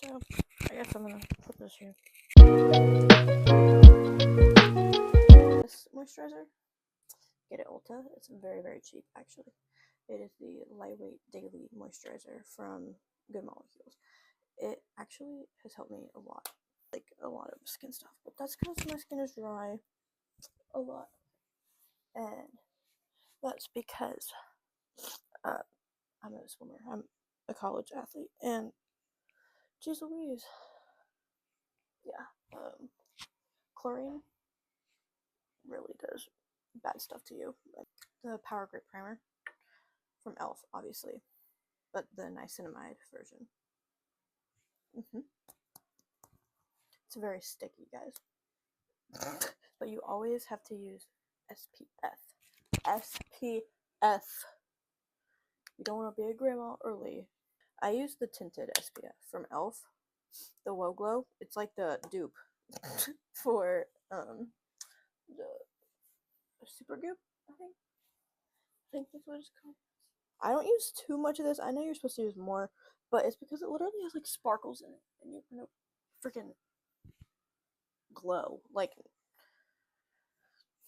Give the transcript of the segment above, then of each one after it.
So I guess I'm gonna put this here. This moisturizer, get it Ulta. It's very, very cheap actually. It is the lightweight daily moisturizer from Good Molecules. It actually has helped me a lot, like a lot of skin stuff, but that's because my skin is dry a lot, and that's because I'm a swimmer. I'm a college athlete, and geez Louise, yeah, chlorine really does bad stuff to you. Like the Power Grip Primer from e.l.f. obviously, but the niacinamide version. It's very sticky, guys. But you always have to use SPF. SPF. You don't want to be a grandma early. I use the tinted SPF from e.l.f. The Wow Glow. It's like the dupe for the Super Goop, I think that's what it's called. I don't use too much of this. I know you're supposed to use more, but it's because it literally has like sparkles in it, and you're gonna freaking glow. Like,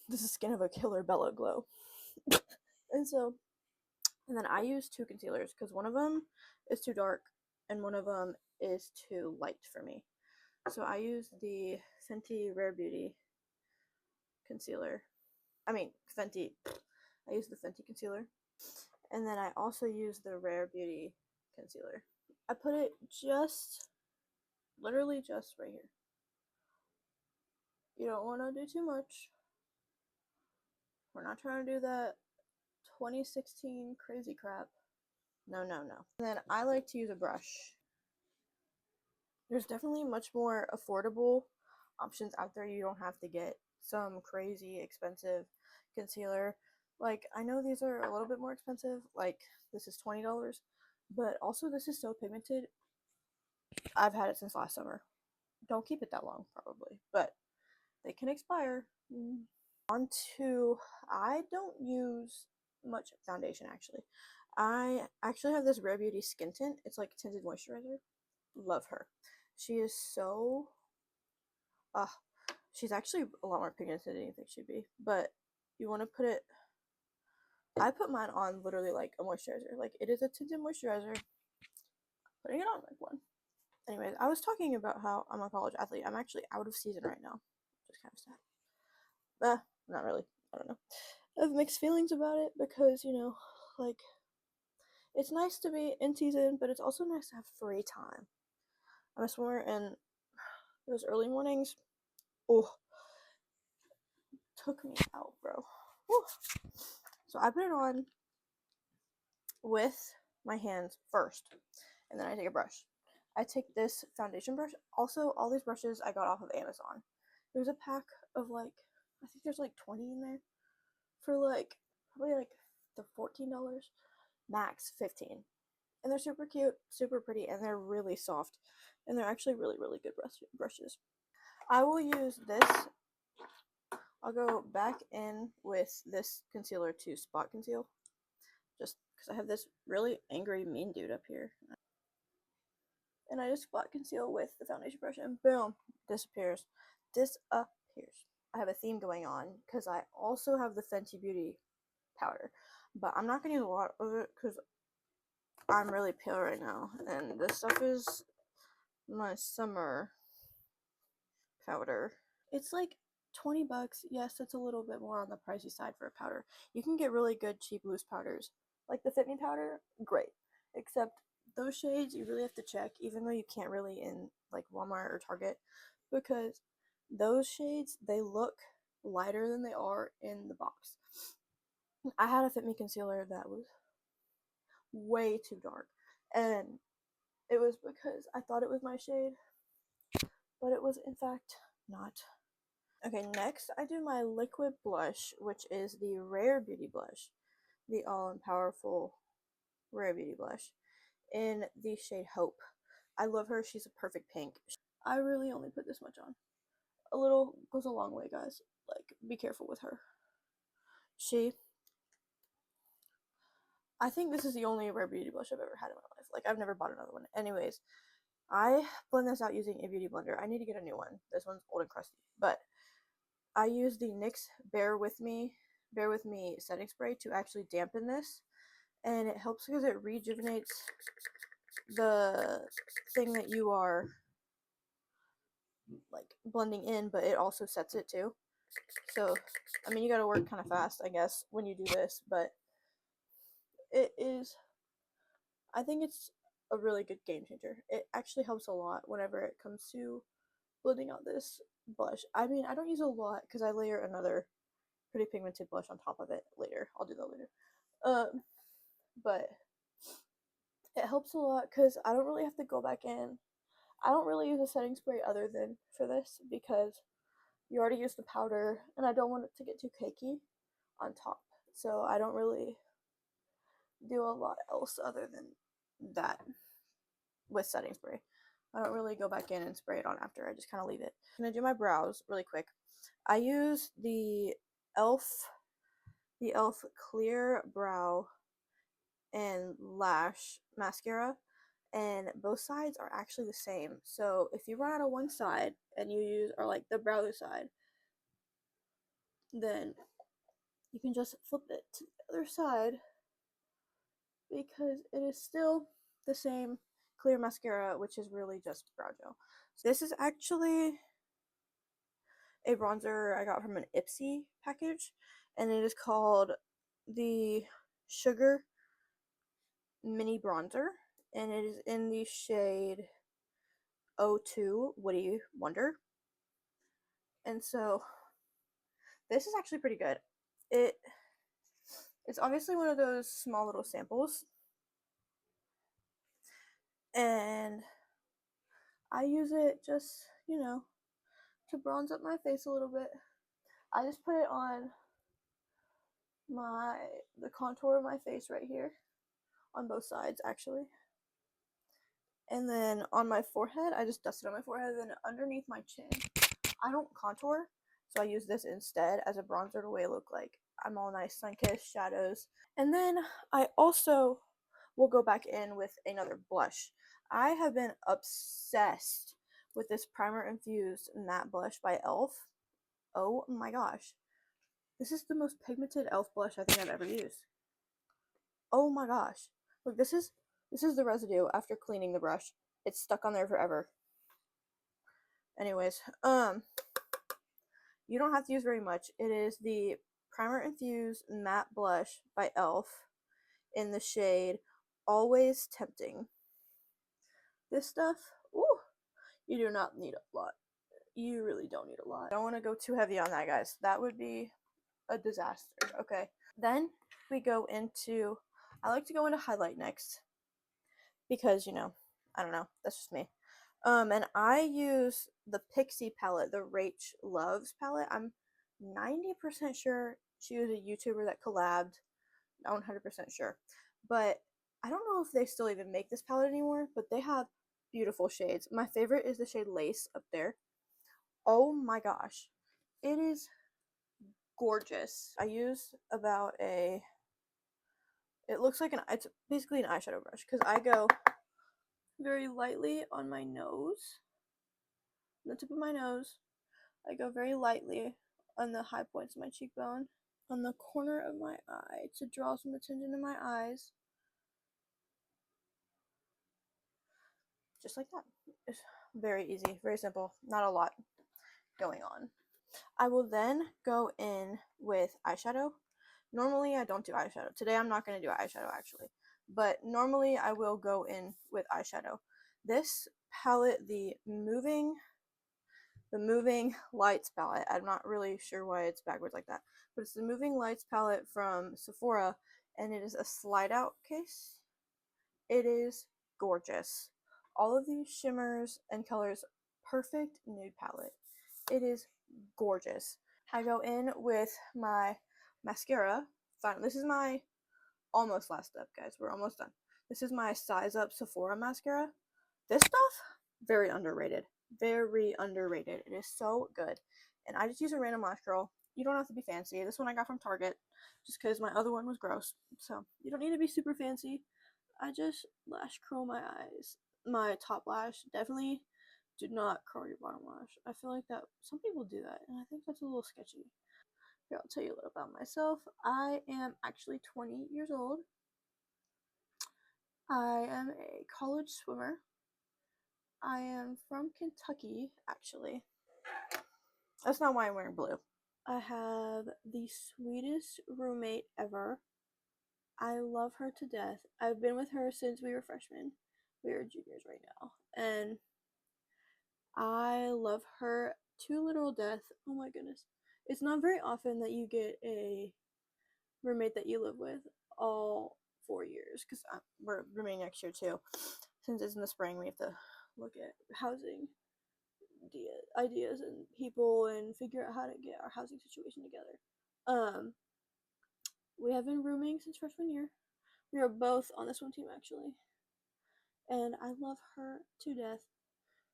this is skin of a killer Bella glow. And then I use two concealers because one of them is too dark and one of them is too light for me. So I use the Fenty Rare Beauty concealer. I use the Fenty concealer. And then I also use the Rare Beauty concealer. I put it literally just right here. You don't want to do too much. We're not trying to do that 2016 crazy crap. No. And then I like to use a brush. There's definitely much more affordable options out there. You don't have to get some crazy expensive concealer. Like, I know these are a little bit more expensive. Like, this is $20, but also this is so pigmented. I've had it since last summer. Don't keep it that long, probably, but they can expire. I don't use much foundation, actually. I actually have this Rare Beauty skin tint. It's like tinted moisturizer. Love her. She is so she's actually a lot more pigmented than you think she'd be, but you want to put it, I put mine on literally like a moisturizer. Like, it is a tinted moisturizer, putting it on like one. Anyways, I was talking about how I'm a college athlete. I'm actually out of season right now, which is kind of sad. Not really. I don't know. I have mixed feelings about it because, like, it's nice to be in season, but it's also nice to have free time. I'm a swimmer, and those early mornings, took me out, bro. Whew. So I put it on with my hands first, and then I take a brush. I take this foundation brush. Also, all these brushes I got off of Amazon. There's a pack of like, I think there's like 20 in there for like probably like the $14, max 15. And they're super cute, super pretty, and they're really soft, and they're actually really, really good brushes. I will use this. I'll go back in with this concealer to spot conceal, just because I have this really angry, mean dude up here. And I just spot conceal with the foundation brush, and boom, disappears. I have a theme going on because I also have the Fenty Beauty powder, but I'm not going to use a lot of it because I'm really pale right now, and this stuff is my summer powder. It's like 20 bucks. Yes, it's a little bit more on the pricey side for a powder. You can get really good cheap loose powders. Like the Fit Me powder, great. Except those shades you really have to check, even though you can't really in like Walmart or Target, because those shades, they look lighter than they are in the box. I had a Fit Me concealer that was way too dark, and it was because I thought it was my shade, but it was in fact not. Okay, next I do my liquid blush, which is the Rare Beauty blush, the all-powerful Rare Beauty blush, in the shade Hope. I love her. She's a perfect pink. I really only put this much on. A little goes a long way, guys. Like, be careful with her. I think this is the only Rare Beauty blush I've ever had in my life. Like, I've never bought another one. Anyways, I blend this out using a beauty blender. I need to get a new one. This one's old and crusty. But I use the NYX Bear With Me setting spray to actually dampen this. And it helps because it rejuvenates the thing that you are like blending in, but it also sets it too. So, I mean, you gotta work kind of fast, I guess, when you do this, but it is, I think it's a really good game changer. It actually helps a lot whenever it comes to blending out this blush. I mean, I don't use a lot because I layer another pretty pigmented blush on top of it later. I'll do that later. But it helps a lot because I don't really have to go back in. I don't really use a setting spray other than for this because you already used the powder and I don't want it to get too cakey on top. So I don't really do a lot else other than that with setting spray. I don't really go back in and spray it on after. I just kind of leave it. I'm gonna do my brows really quick. I use the e.l.f. Clear Brow and Lash Mascara, and both sides are actually the same. So if you run out of one side and you use or like the brow side, then you can just flip it to the other side because it is still the same clear mascara, which is really just brow gel. So this is actually a bronzer I got from an Ipsy package, and it is called the Sugar Mini Bronzer, and it is in the shade 02 Woody Wonder. And so this is actually pretty good. It's obviously one of those small little samples, and I use it just, to bronze up my face a little bit. I just put it on the contour of my face right here, on both sides actually. And then on my forehead, I just dust it on my forehead, and then underneath my chin, I don't contour, so I use this instead as a bronzer the way I look like I'm all nice, sun-kissed, shadows. And then I also will go back in with another blush. I have been obsessed with this primer infused matte blush by e.l.f. Oh my gosh. This is the most pigmented e.l.f. blush I think I've ever used. Oh my gosh. Look, this is the residue after cleaning the brush. It's stuck on there forever. Anyways, you don't have to use very much. It is the primer infused matte blush by e.l.f. in the shade Always Tempting. This stuff, ooh, you do not need a lot. You really don't need a lot. I don't want to go too heavy on that, guys. That would be a disaster. Okay. Then we go into, I like to go into highlight next because, I don't know, that's just me. And I use the Pixie palette, the Rach Loves palette. I'm 90% sure she was a YouTuber that collabed. Not 100% sure. But I don't know if they still even make this palette anymore, but they have beautiful shades. My favorite is the shade Lace up there. Oh my gosh. It is gorgeous. I used about it looks like it's basically an eyeshadow brush because I go very lightly on my nose, the tip of my nose. I go very lightly on the high points of my cheekbone, on the corner of my eye to draw some attention to my eyes. Just like that. It's very easy, very simple, not a lot going on. I will then go in with eyeshadow. Normally I don't do eyeshadow. Today I'm not going to do eyeshadow actually, but normally I will go in with eyeshadow. This palette, the Moving Lights palette, I'm not really sure why it's backwards like that, but it's the Moving Lights palette from Sephora, and it is a slide out case. It is gorgeous. All of these shimmers and colors, perfect nude palette. It is gorgeous. I go in with my mascara. Fine. This is my almost last step, guys. We're almost done. This is my Size Up Sephora mascara. This stuff, very underrated. Very underrated. It is so good. And I just use a random lash curl. You don't have to be fancy. This one I got from Target just because my other one was gross. So you don't need to be super fancy. I just lash curl my eyes my top lash. Definitely do not curl your bottom lash. I feel like that some people do that, and I think that's a little sketchy. Here, I'll tell you a little about myself. I am actually 20 years old. I am a college swimmer. I am from Kentucky, actually. That's not why I'm wearing blue. I have the sweetest roommate ever. I love her to death. I've been with her since we were freshmen. We are juniors right now. And I love her to literal death. Oh my goodness. It's not very often that you get a roommate that you live with all 4 years, because we're rooming next year too. Since it's in the spring, we have to look at housing ideas and people and figure out how to get our housing situation together. We have been rooming since freshman year. We are both on the swim team actually, and I love her to death.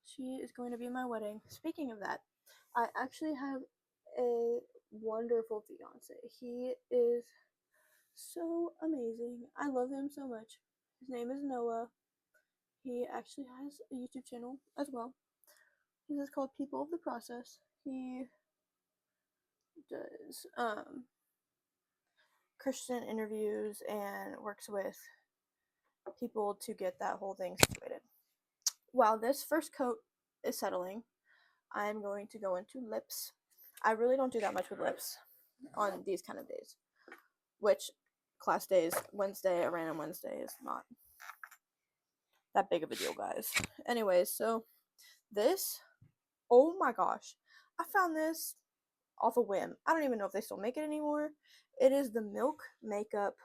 She is going to be my wedding. Speaking of that, I actually have a wonderful fiance. He is so amazing. I love him so much. His name is Noah. He actually has a YouTube channel as well. His is called People of the Process. He does Christian interviews and works with people to get that whole thing situated. While this first coat is settling, I'm going to go into lips. I really don't do that much with lips on these kind of days, which class days, Wednesday, a random Wednesday, is not that big of a deal, guys. Anyways, so this, oh my gosh, I found this off a whim. I don't even know if they still make it anymore. It is the Milk Makeup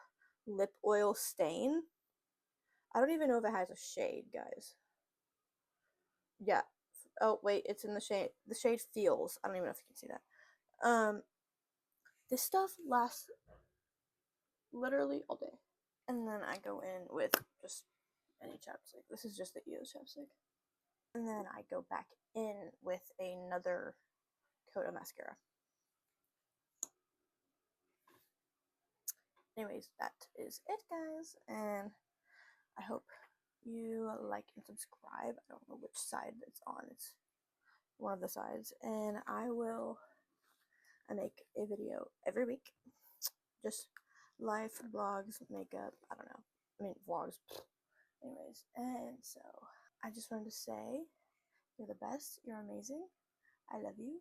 Lip Oil Stain. I don't even know if it has a shade, guys. Yeah. Oh, wait, it's in the shade. The shade Feels. I don't even know if you can see that. This stuff lasts literally all day. And then I go in with just any chapstick. This is just the EOS chapstick. And then I go back in with another coat of mascara. Anyways, that is it, guys. And I hope you like and subscribe. I don't know which side it's on. It's one of the sides. And I make a video every week. Just life, vlogs, makeup. I don't know. I mean, vlogs. Anyways, and so I just wanted to say you're the best. You're amazing. I love you.